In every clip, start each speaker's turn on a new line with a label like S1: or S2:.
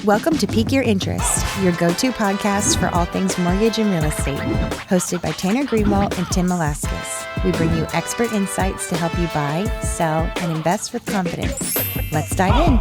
S1: Welcome to Pique Your Interest, your go-to podcast for all things mortgage and real estate. Hosted by Tanner Greenwald and Tim Velasquez. We bring you expert insights to help you buy, sell, and invest with confidence. Let's dive in.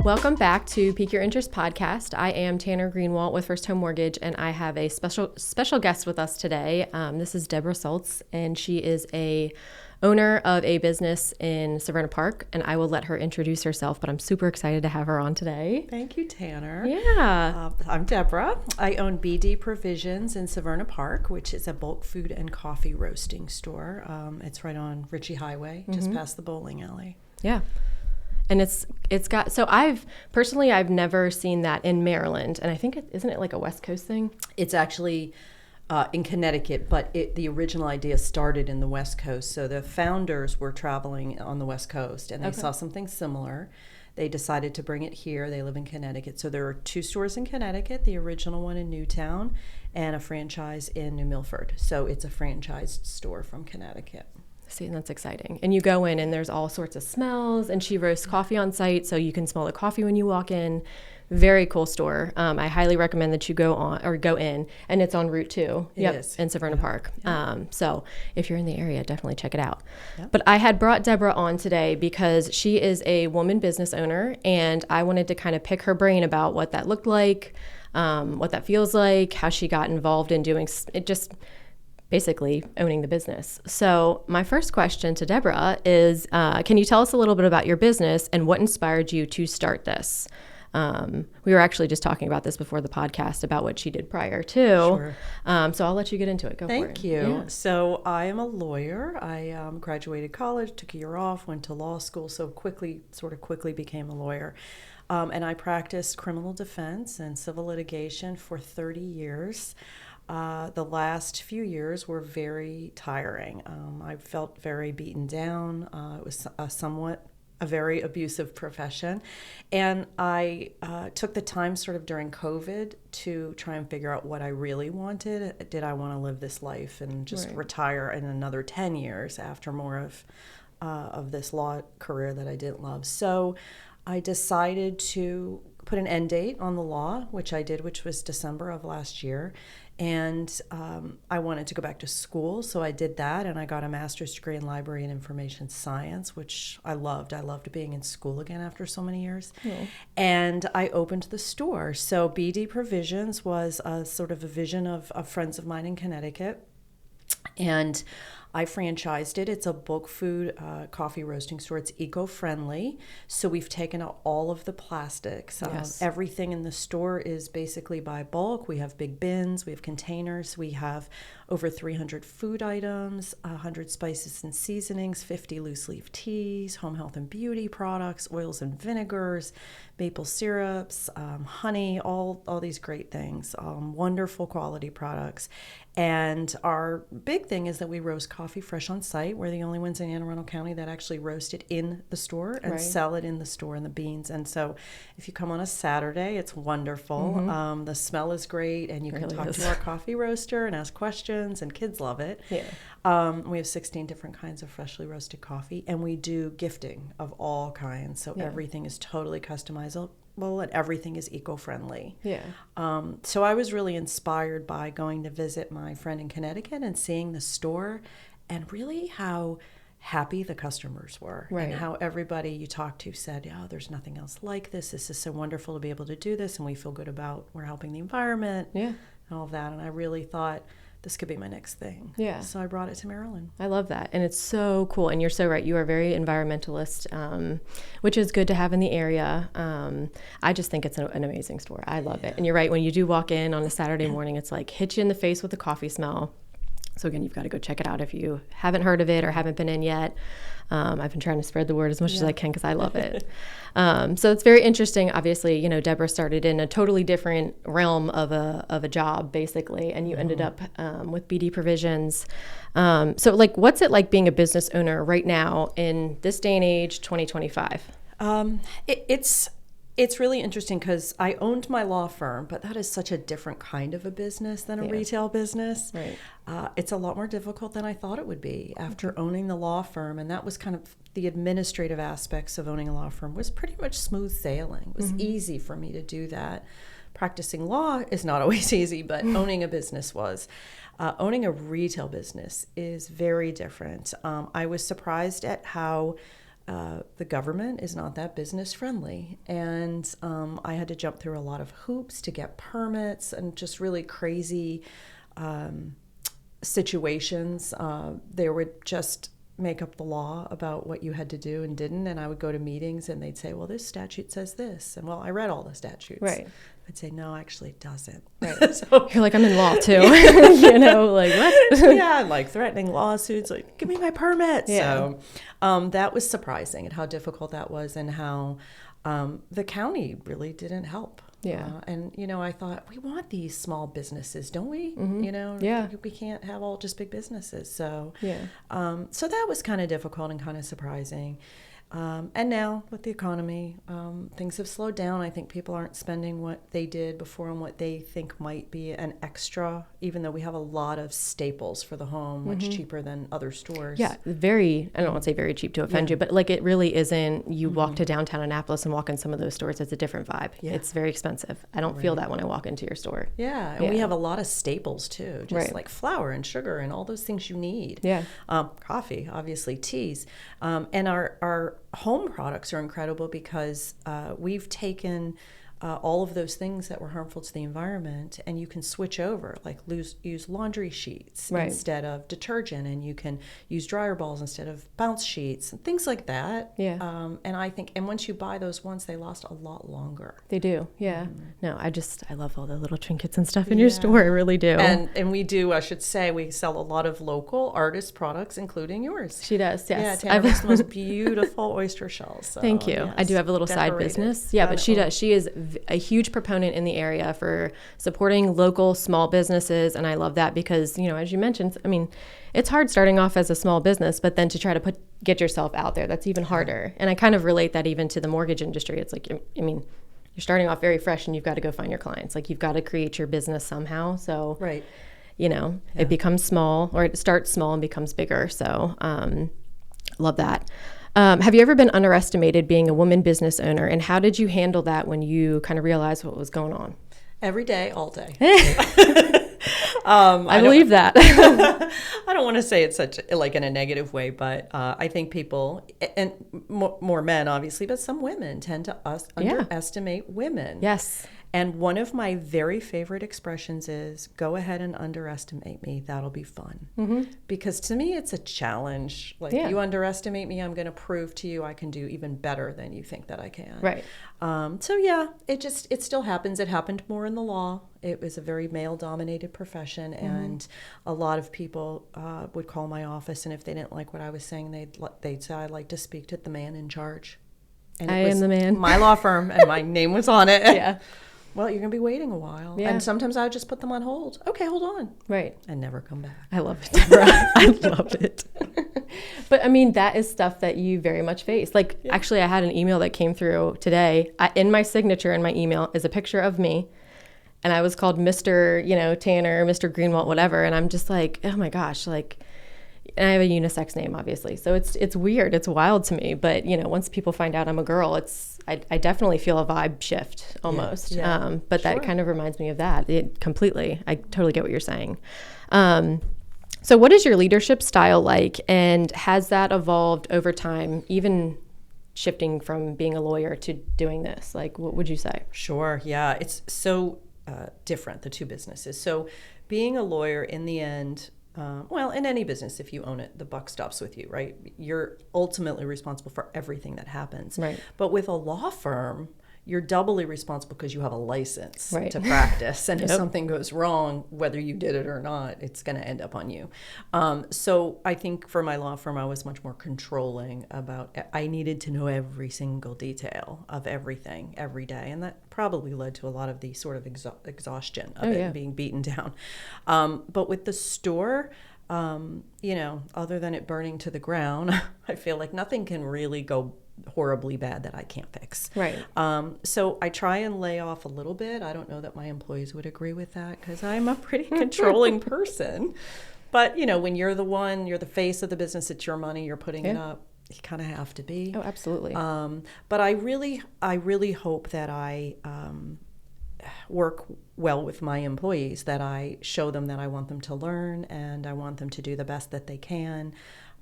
S2: Welcome back to Pique Your Interest podcast. I am Tanner Greenwald with First Home Mortgage, and I have a special guest with us today. This is Deborah Saltz, and she is a owner of a business in Severna Park, and I will let her introduce herself, but I'm super excited to have her on today.
S3: Thank you, Tanner.
S2: Yeah.
S3: I'm Deborah. I own BD Provisions in Severna Park, which is a bulk food and coffee roasting store. It's right on Ritchie Highway, just past the bowling alley.
S2: Yeah. And it's got, so I've never seen that in Maryland, and I think, isn't it like a West Coast thing?
S3: It's actually in Connecticut, but the original idea started in the West Coast. So the founders were traveling on the West Coast, and they saw something similar. They decided to bring it here. They live in Connecticut. So there are 2 stores in Connecticut, the original one in Newtown, and a franchise in New Milford. So it's a franchised store from Connecticut.
S2: See, and that's exciting. And you go in and there's all sorts of smells, and she roasts coffee on site, so you can smell the coffee when you walk in. Very cool store. I highly recommend that you go in, and it's on Route 2.
S3: It is.
S2: In Severna Park. So if you're in the area, definitely check it out.
S3: Yep.
S2: But I had brought Deborah on today because she is a woman business owner, and I wanted to kind of pick her brain about what that looked like, what that feels like, how she got involved in doing it, just basically owning the business. So my first question to Deborah is, can you tell us a little bit about your business and what inspired you to start this? We were actually just talking about this before the podcast about what she did prior to.
S3: Sure.
S2: So I'll let you get into it. Go for it.
S3: Thank you.
S2: Yeah.
S3: So I am a lawyer. I graduated college, took a year off, went to law school, so quickly became a lawyer. And I practiced criminal defense and civil litigation for 30 years. The last few years were very tiring. I felt very beaten down. It was a very abusive profession. And I took the time sort of during COVID to try and figure out what I really wanted. Did I want to live this life and just retire in another 10 years after more of this law career that I didn't love? So I decided to put an end date on the law, which I did, which was December of last year. And I wanted to go back to school, so I did that, and I got a master's degree in library and information science, which I loved. I loved being in school again after so many years. Yeah. And I opened the store. So BD Provisions was a sort of a vision of friends of mine in Connecticut, and I franchised it. It's a bulk food coffee roasting store. It's eco-friendly. So we've taken out all of the plastics.
S2: Yes.
S3: Everything in the store is basically by bulk. We have big bins. We have containers. We have over 300 food items, 100 spices and seasonings, 50 loose leaf teas, home health and beauty products, oils and vinegars, maple syrups, honey, all these great things, wonderful quality products. And our big thing is that we roast coffee fresh on site. We're the only ones in Anne Arundel County that actually roast it in the store and sell it in the store in the beans. And so if you come on a Saturday, it's wonderful. Mm-hmm. The smell is great, and you can talk to our coffee roaster and ask questions, and kids love it. Yeah. We have 16 different kinds of freshly roasted coffee, and we do gifting of all kinds. So everything is totally customizable, and everything is eco-friendly.
S2: Yeah.
S3: So I was really inspired by going to visit my friend in Connecticut and seeing the store, and really how happy the customers were, and how everybody you talked to said, "Oh, there's nothing else like this. This is so wonderful to be able to do this, and we feel good about we're helping the environment, and all of that." And I really thought, this could be my next thing.
S2: Yeah.
S3: So I brought it to Maryland.
S2: I love that. And it's so cool. And you're so right. You are very environmentalist, which is good to have in the area. I just think it's an amazing store. I love it. And you're right. When you do walk in on a Saturday morning, it's like hit you in the face with the coffee smell. So again, you've got to go check it out if you haven't heard of it or haven't been in yet. I've been trying to spread the word as much as I can because I love it. So it's very interesting. Obviously, Deborah started in a totally different realm of a job, basically, and you ended up with BD Provisions. So what's it like being a business owner right now in this day and age, 2025?
S3: It's really interesting because I owned my law firm, but that is such a different kind of a business than a retail business.
S2: Right.
S3: It's a lot more difficult than I thought it would be after owning the law firm. And that was kind of the administrative aspects of owning a law firm was pretty much smooth sailing. It was easy for me to do that. Practicing law is not always easy, but owning a business was. Owning a retail business is very different. I was surprised at how the government is not that business friendly. And I had to jump through a lot of hoops to get permits and just really crazy situations. They would just make up the law about what you had to do and didn't. And I would go to meetings and they'd say, well, this statute says this. And well, I read all the statutes.
S2: Right.
S3: I'd say, no, actually it doesn't.
S2: Right.
S3: So,
S2: you're like, I'm in law too. Like what?
S3: Yeah, like threatening lawsuits, like, give me my permit.
S2: Yeah.
S3: So that was surprising at how difficult that was and how the county really didn't help.
S2: Yeah.
S3: And, I thought, we want these small businesses, don't we?
S2: Yeah.
S3: We can't have all just big businesses. So,
S2: Yeah.
S3: So that was kind of difficult and kind of surprising. And now with the economy, things have slowed down. I think people aren't spending what they did before on what they think might be an extra, even though we have a lot of staples for the home, much cheaper than other stores.
S2: Yeah, I don't want to say very cheap to offend you, but like it really isn't. You walk to downtown Annapolis and walk in some of those stores, it's a different vibe.
S3: Yeah.
S2: It's very expensive. I don't feel that when I walk into your store.
S3: Yeah, and we have a lot of staples too, just like flour and sugar and all those things you need.
S2: Yeah.
S3: Coffee, obviously, teas. And our home products are incredible because we've taken all of those things that were harmful to the environment, and you can switch over, like use laundry sheets instead of detergent, and you can use dryer balls instead of bounce sheets and things like that.
S2: Yeah.
S3: And I think, and once you buy those ones, they last a lot longer.
S2: They do. Yeah. No, I love all the little trinkets and stuff in your store. I really do.
S3: And we do, I should say, we sell a lot of local artist products, including yours.
S2: She does, yes.
S3: Yeah, Tanner makes the most beautiful oyster shells. So,
S2: thank you.
S3: yes,
S2: I do have a little side business. Yeah, but she does. She is a huge proponent in the area for supporting local small businesses, and I love that because, as you mentioned, I mean, it's hard starting off as a small business, but then to try to get yourself out there, that's even harder. And I kind of relate that even to the mortgage industry. It's like, I mean, you're starting off very fresh and you've got to go find your clients. Like, you've got to create your business somehow. So,
S3: right.
S2: It becomes small, or it starts small and becomes bigger. So, love that. Have you ever been underestimated being a woman business owner, and how did you handle that when you kind of realized what was going on?
S3: Every day, all day.
S2: I believe that.
S3: I don't want to say it's like in a negative way, but I think people, and more men obviously, but some women tend to underestimate women.
S2: Yes.
S3: And one of my very favorite expressions is, go ahead and underestimate me. That'll be fun. Mm-hmm. Because to me, it's a challenge. Like, you underestimate me, I'm going to prove to you I can do even better than you think that I can.
S2: Right.
S3: So yeah, it still happens. It happened more in the law. It was a very male-dominated profession, and a lot of people would call my office, and if they didn't like what I was saying, they'd say, I'd like to speak to the man in charge. And
S2: I am the man.
S3: My law firm, and my name was on it.
S2: Yeah.
S3: Well, you're going to be waiting a while.
S2: Yeah.
S3: And sometimes I would just put them on hold. Okay, hold on.
S2: Right.
S3: And never come back.
S2: I love it, Deborah. I love it. But I mean, that is stuff that you very much face. Like, actually, I had an email that came through today. In my signature in my email is a picture of me. And I was called Mr., Tanner, Mr. Greenwald, whatever. And I'm just like, oh my gosh, like, and I have a unisex name, obviously. So it's weird. It's wild to me. But, once people find out I'm a girl, I definitely feel a vibe shift almost.
S3: Yeah.
S2: But that kind of reminds me of that. Completely. I totally get what you're saying. So what is your leadership style like? And has that evolved over time, even shifting from being a lawyer to doing this? Like, what would you say?
S3: Sure. Yeah. It's so different, the two businesses. So being a lawyer, in the end, in any business, if you own it, the buck stops with you, right? You're ultimately responsible for everything that happens.
S2: Right.
S3: But with a law firm, you're doubly responsible because you have a license
S2: right.
S3: to practice. And if something goes wrong, whether you did it or not, it's going to end up on you. So I think for my law firm, I was much more controlling about, I needed to know every single detail of everything every day. And that probably led to a lot of the sort of exhaustion of it being beaten down. But with the store, other than it burning to the ground, I feel like nothing can really go horribly bad that I can't fix.
S2: Right.
S3: So I try and lay off a little bit. I don't know that my employees would agree with that because I'm a pretty controlling person. But, when you're the face of the business, it's your money, you're putting it up. you kind of have to be.
S2: Oh, absolutely.
S3: But I really hope that I work well with my employees, that I show them that I want them to learn and I want them to do the best that they can.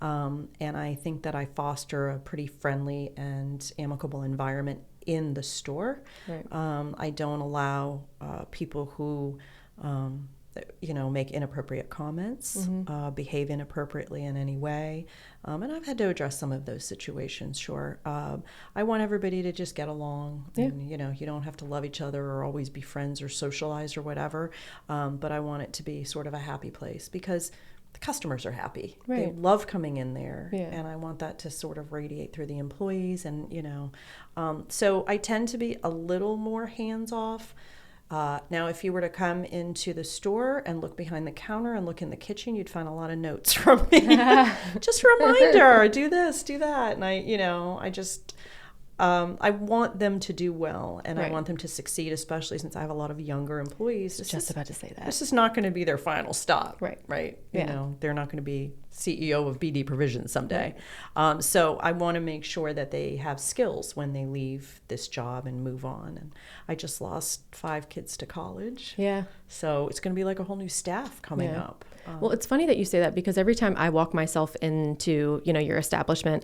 S3: And I think that I foster a pretty friendly and amicable environment in the store.
S2: Right.
S3: I don't allow people who make inappropriate comments, behave inappropriately in any way. And I've had to address some of those situations, sure. I want everybody to just get along.
S2: Yeah.
S3: And, you don't have to love each other or always be friends or socialize or whatever. But I want it to be sort of a happy place because the customers are happy.
S2: Right.
S3: They love coming in there.
S2: Yeah.
S3: And I want that to sort of radiate through the employees. And, so I tend to be a little more hands-off. Now, if you were to come into the store and look behind the counter and look in the kitchen, you'd find a lot of notes from me. Just a reminder, do this, do that. And I want them to do well, and
S2: Right.
S3: I want them to succeed, especially since I have a lot of younger employees.
S2: Just about to say that.
S3: This is not going to be their final stop.
S2: Right.
S3: Right.
S2: Yeah.
S3: They're not going to be CEO of BD Provisions someday. So I want to make sure that they have skills when they leave this job and move on. And I just lost 5 kids to college.
S2: Yeah.
S3: So it's going to be like a whole new staff coming
S2: Yeah.
S3: up.
S2: Well, it's funny that you say that because every time I walk myself into, your establishment,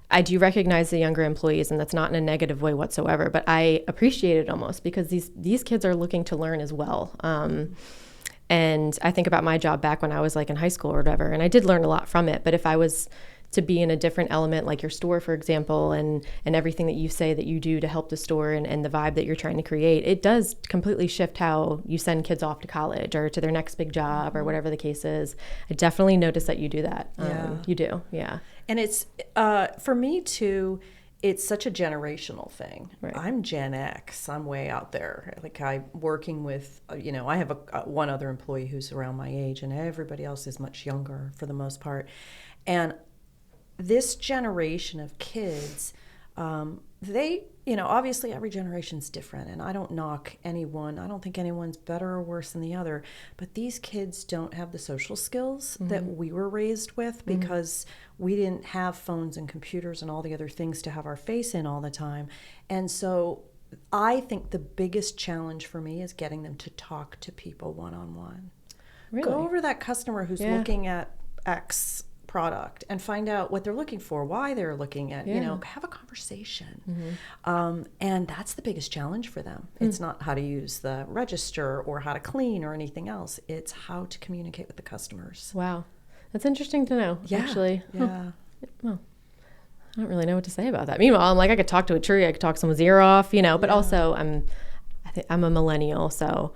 S2: I do recognize the younger employees, and that's not in a negative way whatsoever, but I appreciate it almost because these kids are looking to learn as well. And I think about my job back when I was like in high school or whatever, and I did learn a lot from it. But if I was to be in a different element, like your store, for example, and everything that you say that you do to help the store and the vibe that you're trying to create, it does completely shift how you send kids off to college or to their next big job or whatever the case is. I definitely notice that you do that.
S3: Yeah.
S2: You do, yeah.
S3: And it's, for me too, it's such a generational thing.
S2: Right.
S3: I'm Gen X. I'm way out there. Like I'm working with, I have one other employee who's around my age, and everybody else is much younger for the most part. And this generation of kids, they, obviously every generation's different, and I don't knock anyone. I don't think anyone's better or worse than the other, but these kids don't have the social skills that we were raised with because we didn't have phones and computers and all the other things to have our face in all the time. And so I think the biggest challenge for me is getting them to talk to people one-on-one.
S2: Really?
S3: Go over that customer who's
S2: Yeah.
S3: looking at X product and find out what they're looking for, why they're looking at, have a conversation. And that's the biggest challenge for them. It's not how to use the register or how to clean or anything else. It's how to communicate with the customers.
S2: Wow. That's interesting to know, actually.
S3: Yeah.
S2: Well, I don't really know what to say about that. Meanwhile, I'm like, I could talk to a tree, I could talk someone's ear off, but also I'm a millennial, so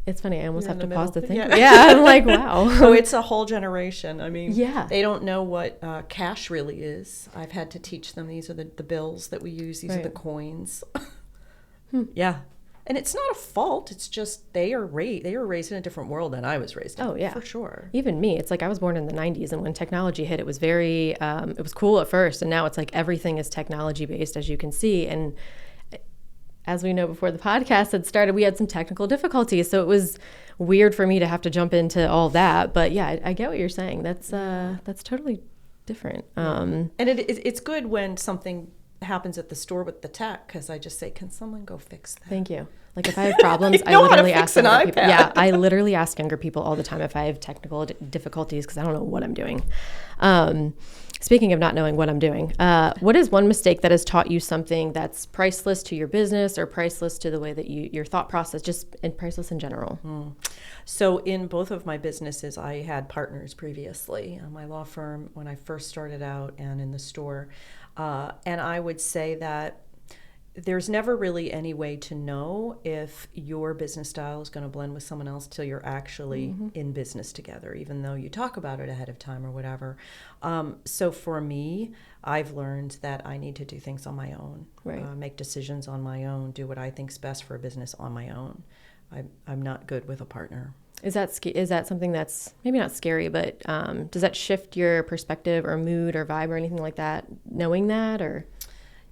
S2: it's funny. I almost
S3: You're
S2: have
S3: in
S2: to
S3: the
S2: pause to
S3: middle.
S2: think. Yeah, I'm like, wow.
S3: Oh, it's a whole generation. I mean,
S2: Yeah.
S3: they don't know what cash really is. I've had to teach them these are the bills that we use. These are the
S2: Right.
S3: coins. Yeah. And it's not a fault. It's just they were raised in a different world than I was raised in.
S2: Oh, yeah.
S3: For sure.
S2: Even me, it's like I was born in the 90s, and when technology hit, it was very, it was cool at first, and now it's like everything is technology based, as you can see. And as we know, before the podcast had started, we had some technical difficulties, so it was weird for me to have to jump into all that. But yeah, I get what you're saying. That's totally different.
S3: And it's good when something happens at the store with the tech, because I just say, can someone go fix that?
S2: Thank you. Like if I have problems, I
S3: know how to
S2: literally
S3: fix
S2: ask
S3: an
S2: younger people.
S3: iPad.
S2: Yeah, I literally ask younger people all the time if I have technical difficulties because I don't know what I'm doing. Speaking of not knowing what I'm doing, what is one mistake that has taught you something that's priceless to your business or priceless to the way that your thought process, just and priceless in general?
S3: So in both of my businesses, I had partners previously, my law firm when I first started out and in the store. And I would say that there's never really any way to know if your business style is going to blend with someone else till you're actually in business together, even though you talk about it ahead of time or whatever. So for me, I've learned that I need to do things on my own,
S2: Right.
S3: Make decisions on my own, do what I think's best for a business on my own. I'm not good with a partner.
S2: Is that something that's maybe not scary, but does that shift your perspective or mood or vibe or anything like that, knowing that? Or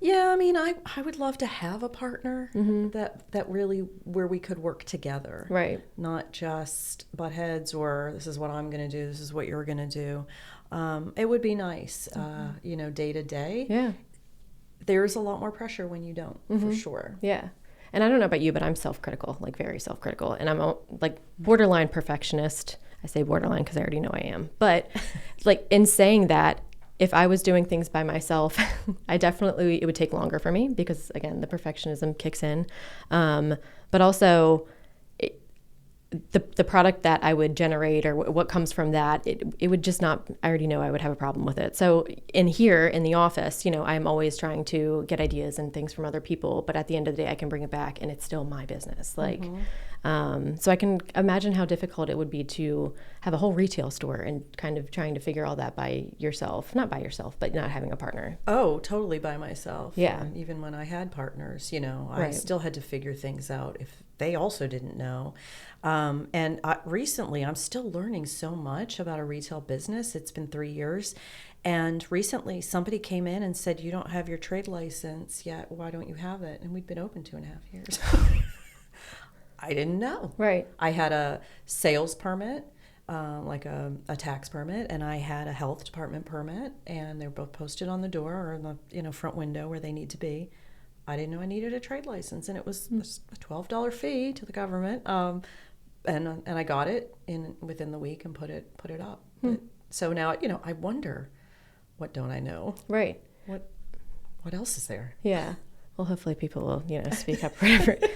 S3: Yeah, I mean, I would love to have a partner that really where we could work together,
S2: Right.
S3: Not just butt heads or this is what I'm going to do, this is what you're going to do. It would be nice, day to day.
S2: Yeah.
S3: There's a lot more pressure when you don't, for sure.
S2: Yeah. And I don't know about you, but I'm self-critical, like very self-critical. And I'm like borderline perfectionist. I say borderline because I already know I am. But like in saying that, if I was doing things by myself, it would take longer for me because, again, the perfectionism kicks in. But also, the product that I would generate or what comes from that, it would just not, I already know I would have a problem with it. So in the office, I'm always trying to get ideas and things from other people, but at the end of the day, I can bring it back and it's still my business. So I can imagine how difficult it would be to have a whole retail store and kind of trying to figure all that not by yourself, but not having a partner.
S3: Oh, totally by myself.
S2: Yeah.
S3: Even when I had partners, I
S2: Right.
S3: still had to figure things out if they also didn't know. Recently, I'm still learning so much about a retail business. It's been 3 years. And recently, somebody came in and said, "You don't have your trade license yet. Why don't you have it?" And we'd been open 2.5 years. I didn't know.
S2: Right.
S3: I had a sales permit, like a tax permit, and I had a health department permit, and they're both posted on the door or in the front window where they need to be. I didn't know I needed a trade license, and it was a $12 fee to the government. And I got it within the week and put it up. But, so now I wonder, what don't I know?
S2: Right.
S3: What else is there?
S2: Yeah. Well, hopefully people will, speak up.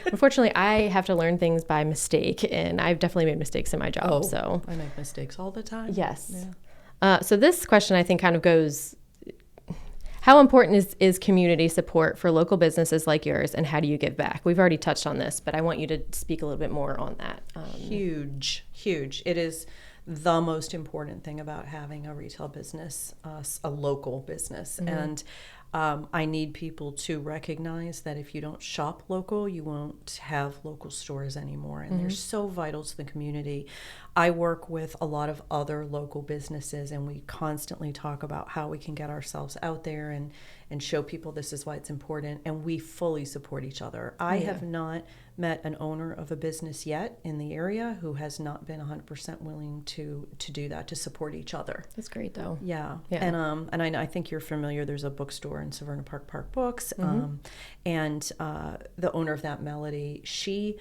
S2: Unfortunately, I have to learn things by mistake, and I've definitely made mistakes in my job. So
S3: I make mistakes all the time.
S2: yes.
S3: Yeah.
S2: So this question, I think, kind of goes, how important is community support for local businesses like yours, and how do you give back? We've already touched on this, but I want you to speak a little bit more on that.
S3: Huge. It is the most important thing about having a retail business, a local business. And I need people to recognize that if you don't shop local, you won't have local stores anymore. And they're so vital to the community. I work with a lot of other local businesses, and we constantly talk about how we can get ourselves out there and show people this is why it's important. And we fully support each other. I have not met an owner of a business yet in the area who has not been 100% willing to do that, to support each other.
S2: That's great, though.
S3: Yeah.
S2: Yeah.
S3: And I think you're familiar. There's a bookstore in Severna Park Books, and the owner of that, Melody, she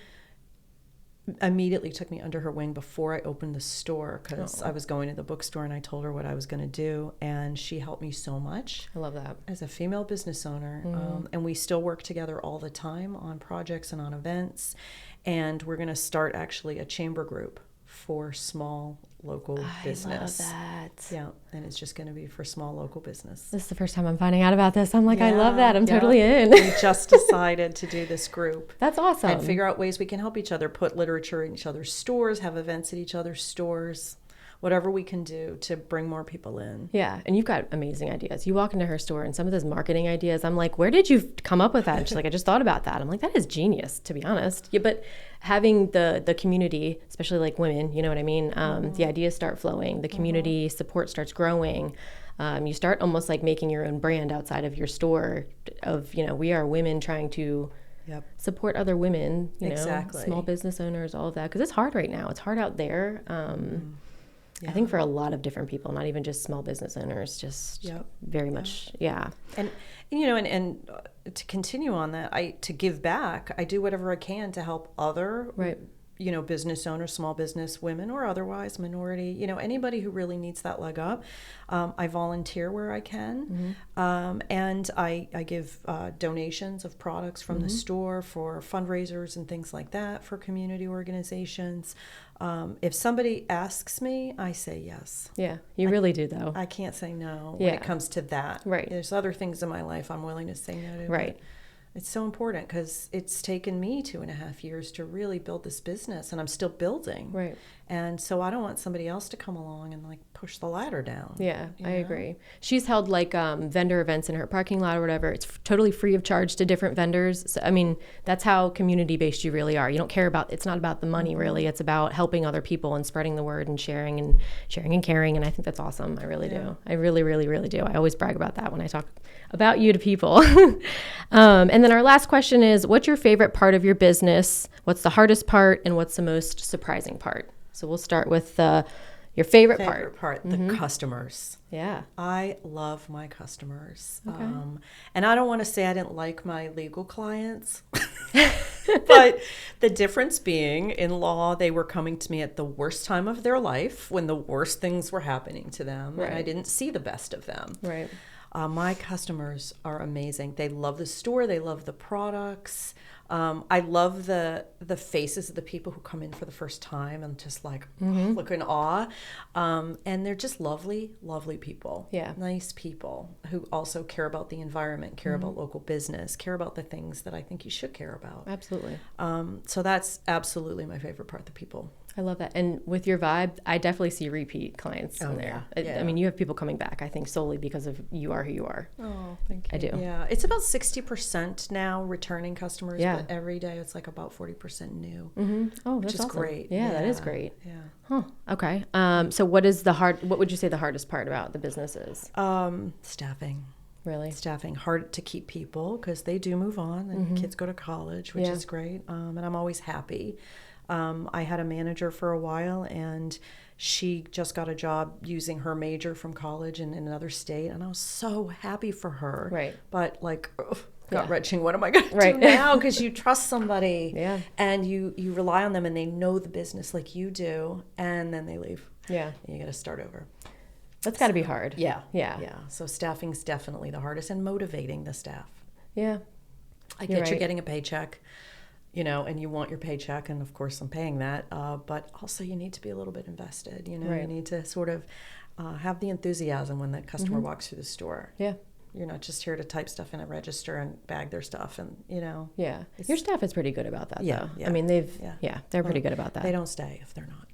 S3: immediately took me under her wing before I opened the store, because I was going to the bookstore and I told her what I was going to do, and she helped me so much.
S2: I love that.
S3: As a female business owner, and we still work together all the time on projects and on events, and we're going to start actually a chamber group for small local business.
S2: I love that.
S3: Yeah, and it's just going to be for small local business.
S2: This is the first time I'm finding out about this. I'm like, I love that. I'm
S3: Yeah.
S2: totally in.
S3: We just decided to do this group.
S2: That's awesome.
S3: And figure out ways we can help each other, put literature in each other's stores, have events at each other's stores, whatever we can do to bring more people in.
S2: Yeah, and you've got amazing ideas. You walk into her store and some of those marketing ideas, I'm like, where did you come up with that? And she's like, I just thought about that. I'm like, that is genius, to be honest. Yeah, but having the community, especially like women, you know what I mean? The ideas start flowing, the community support starts growing. You start almost like making your own brand outside of your store of, we are women trying to support other women,
S3: Exactly.
S2: small business owners, all of that. Because it's hard right now. It's hard out there. I think for a lot of different people, not even just small business owners, just very much,
S3: And to continue on that, to give back, I do whatever I can to help other business owners, small business women, or otherwise minority, anybody who really needs that leg up. I volunteer where I can, and I give donations of products from the store for fundraisers and things like that for community organizations. If somebody asks me, I say yes.
S2: Yeah, you really do, though.
S3: I can't say no when it comes to that.
S2: Right.
S3: There's other things in my life I'm willing to say no to.
S2: Right.
S3: It's so important because it's taken me 2.5 years to really build this business, and I'm still building.
S2: Right.
S3: And so I don't want somebody else to come along and push the ladder down.
S2: Yeah, I agree. She's held vendor events in her parking lot or whatever. It's totally free of charge to different vendors. So, I mean, that's how community-based you really are. You don't care it's not about the money really. It's about helping other people and spreading the word and sharing and caring. And I think that's awesome. I really do. I really, really, really do. I always brag about that when I talk about you to people. And then our last question is, what's your favorite part of your business? What's the hardest part, and what's the most surprising part? So we'll start with Your favorite
S3: Favorite
S2: part.
S3: part, the customers.
S2: Yeah.
S3: I love my customers.
S2: Okay.
S3: And I don't want to say I didn't like my legal clients, but the difference being in law, they were coming to me at the worst time of their life when the worst things were happening to them.
S2: Right.
S3: And I didn't see the best of them.
S2: Right.
S3: My customers are amazing. They love the store. They love the products. I love the faces of the people who come in for the first time and just like look in awe. And they're just lovely, lovely people.
S2: Yeah.
S3: Nice people who also care about the environment, care about local business, care about the things that I think you should care about.
S2: Absolutely.
S3: So that's absolutely my favorite part, the people.
S2: I love that. And with your vibe, I definitely see repeat clients in there.
S3: Yeah.
S2: I mean, you have people coming back, I think, solely because of you are who you are.
S3: Oh, thank you.
S2: I do.
S3: Yeah. It's about 60% now returning customers,
S2: Yeah.
S3: but every day it's like about 40% new.
S2: Oh,
S3: Which
S2: that's
S3: is
S2: awesome.
S3: great.
S2: Yeah, that is great.
S3: Yeah.
S2: Huh. Okay. So what would you say the hardest part about the business is?
S3: Staffing.
S2: Really?
S3: Staffing. Hard to keep people because they do move on and kids go to college, which
S2: Yeah.
S3: is great. And I'm always happy. I had a manager for a while and she just got a job using her major from college in another state. And I was so happy for her.
S2: Right.
S3: But like,
S2: Yeah.
S3: gut-wrenching, what am I going to
S2: Right.
S3: do now? Because you trust somebody
S2: Yeah.
S3: and you rely on them and they know the business like you do. And then they leave.
S2: Yeah.
S3: And you got to start over.
S2: That's got to be hard.
S3: Yeah.
S2: Yeah.
S3: So staffing's definitely the hardest and motivating the staff.
S2: Yeah.
S3: I
S2: You're
S3: get you're
S2: right.
S3: getting a paycheck, and you want your paycheck, and of course I'm paying that. But also you need to be a little bit invested. You
S2: Right.
S3: need to sort of have the enthusiasm when the customer walks through the store.
S2: Yeah.
S3: You're not just here to type stuff in a register and bag their stuff, and
S2: Yeah. Your staff is pretty good about that,
S3: Yeah,
S2: though.
S3: yeah,
S2: I mean,
S3: yeah.
S2: they're pretty good about that.
S3: they don't stay if they're not.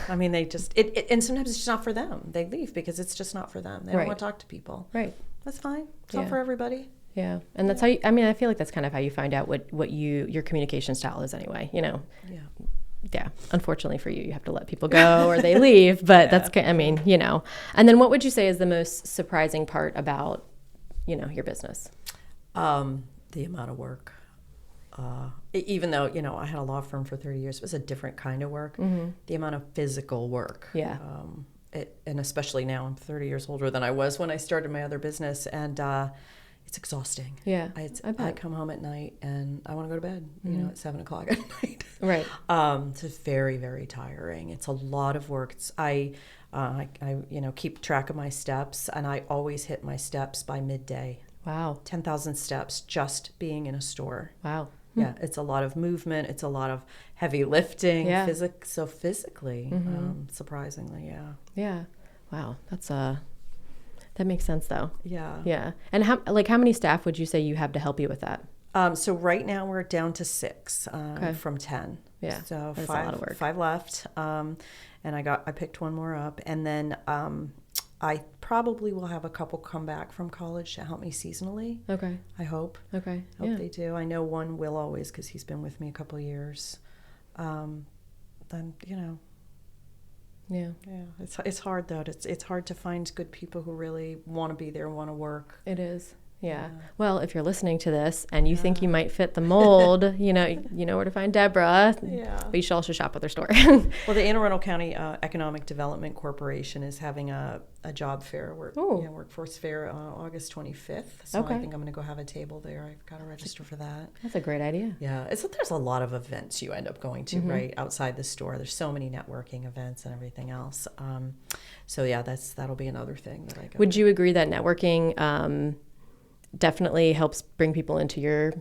S3: I mean, they just and sometimes it's just not for them. They leave because it's just not for them. They don't
S2: Right.
S3: want to talk to people.
S2: Right.
S3: That's fine. It's
S2: Yeah.
S3: not for everybody.
S2: Yeah. And that's how I mean, I feel like that's kind of how you find out what your communication style is anyway,
S3: Yeah.
S2: Yeah. Unfortunately for you, you have to let people go or they leave, but that's, I mean, And then what would you say is the most surprising part about, your business?
S3: The amount of work. Even though, I had a law firm for 30 years, it was a different kind of work. The amount of physical work.
S2: Yeah.
S3: And especially now, I'm 30 years older than I was when I started my other business. And it's exhausting.
S2: Yeah,
S3: I
S2: bet.
S3: come home at night and I want to go to bed, at 7 o'clock at night.
S2: Right.
S3: It's very, very tiring. It's a lot of work. I keep track of my steps, and I always hit my steps by midday.
S2: Wow.
S3: 10,000 steps just being in a store.
S2: Wow.
S3: Yeah, it's a lot of movement. It's a lot of heavy lifting.
S2: Yeah.
S3: Physically, surprisingly, yeah.
S2: Yeah. Wow. That makes sense though.
S3: Yeah.
S2: Yeah. And how many staff would you say you have to help you with that?
S3: So right now we're down to 6
S2: Okay.
S3: from 10.
S2: Yeah,
S3: So
S2: that's a
S3: 5,
S2: lot of work.
S3: 5 left. And I picked one more up, and then I probably will have a couple come back from college to help me seasonally.
S2: Okay.
S3: I hope.
S2: Okay.
S3: I hope
S2: Yeah.
S3: they do. I know one will always because he's been with me a couple of years. Then
S2: Yeah.
S3: yeah, it's hard though. It's hard to find good people who really want to be there, want to work.
S2: It is. Yeah. Well, if you're listening to this and you think you might fit the mold, you know where to find Deborah.
S3: Yeah.
S2: But you should also shop at their store.
S3: Well, the Anne Arundel County Economic Development Corporation is having a job fair, workforce fair, August 25th. So
S2: Okay.
S3: I think I'm going to go have a table there. I've got to register for that.
S2: That's a great idea.
S3: Yeah, there's a lot of events you end up going to right outside the store. There's so many networking events and everything else. So yeah, that'll be another thing that I go.
S2: Would you agree that networking definitely helps bring people into your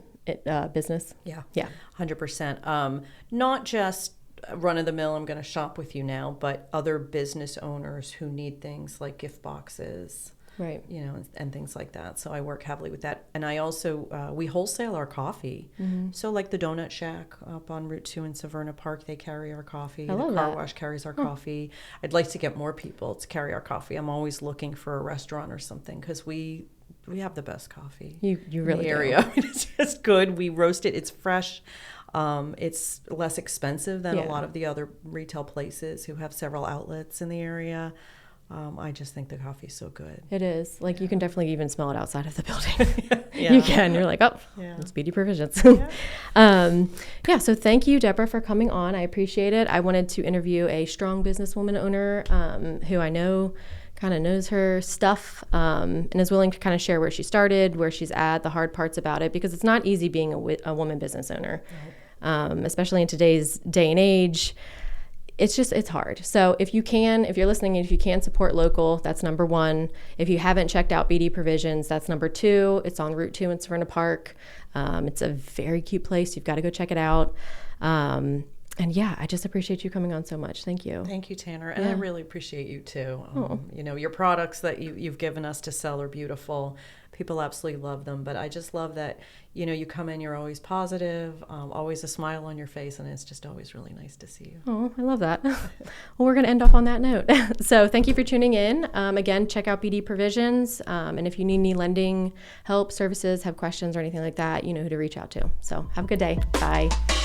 S2: business?
S3: Yeah.
S2: Yeah.
S3: 100%. Not just run of the mill, I'm going to shop with you now, but other business owners who need things like gift boxes,
S2: Right.
S3: and things like that. So I work heavily with that. And I also, we wholesale our coffee. So like the Donut Shack up on Route 2 in Severna Park, they carry our coffee.
S2: I love
S3: the car
S2: that.
S3: wash carries our coffee. I'd like to get more people to carry our coffee. I'm always looking for a restaurant or something because we have the best coffee.
S2: You really
S3: in the
S2: do.
S3: area. It's just good. We roast it. It's fresh. It's less expensive than a
S2: Yeah.
S3: lot of the other retail places who have several outlets in the area. I just think the coffee's so good.
S2: It is. You can definitely even smell it outside of the building. You can. You're like, oh, it's BD Provisions. So thank you, Deborah, for coming on. I appreciate it. I wanted to interview a strong businesswoman owner who I know kind of knows her stuff and is willing to kind of share where she started, where she's at, the hard parts about it, because it's not easy being a woman business owner, especially in today's day and age. It's hard. So if you're listening, if you can support local, that's number one. If you haven't checked out BD Provisions, that's number two. It's on Route 2 in Severna Park. It's a very cute place. You've got to go check it out. And I just appreciate you coming on so much. Thank you.
S3: Thank you, Tanner. And I really appreciate you too. Your products that you've given us to sell are beautiful. People absolutely love them. But I just love that, you come in, you're always positive, always a smile on your face. And it's just always really nice to see you.
S2: Oh, I love that. Well, we're going to end off on that note. So thank you for tuning in. Again, check out BD Provisions. And if you need any lending help, services, have questions or anything like that, you know who to reach out to. So have a good day. Bye.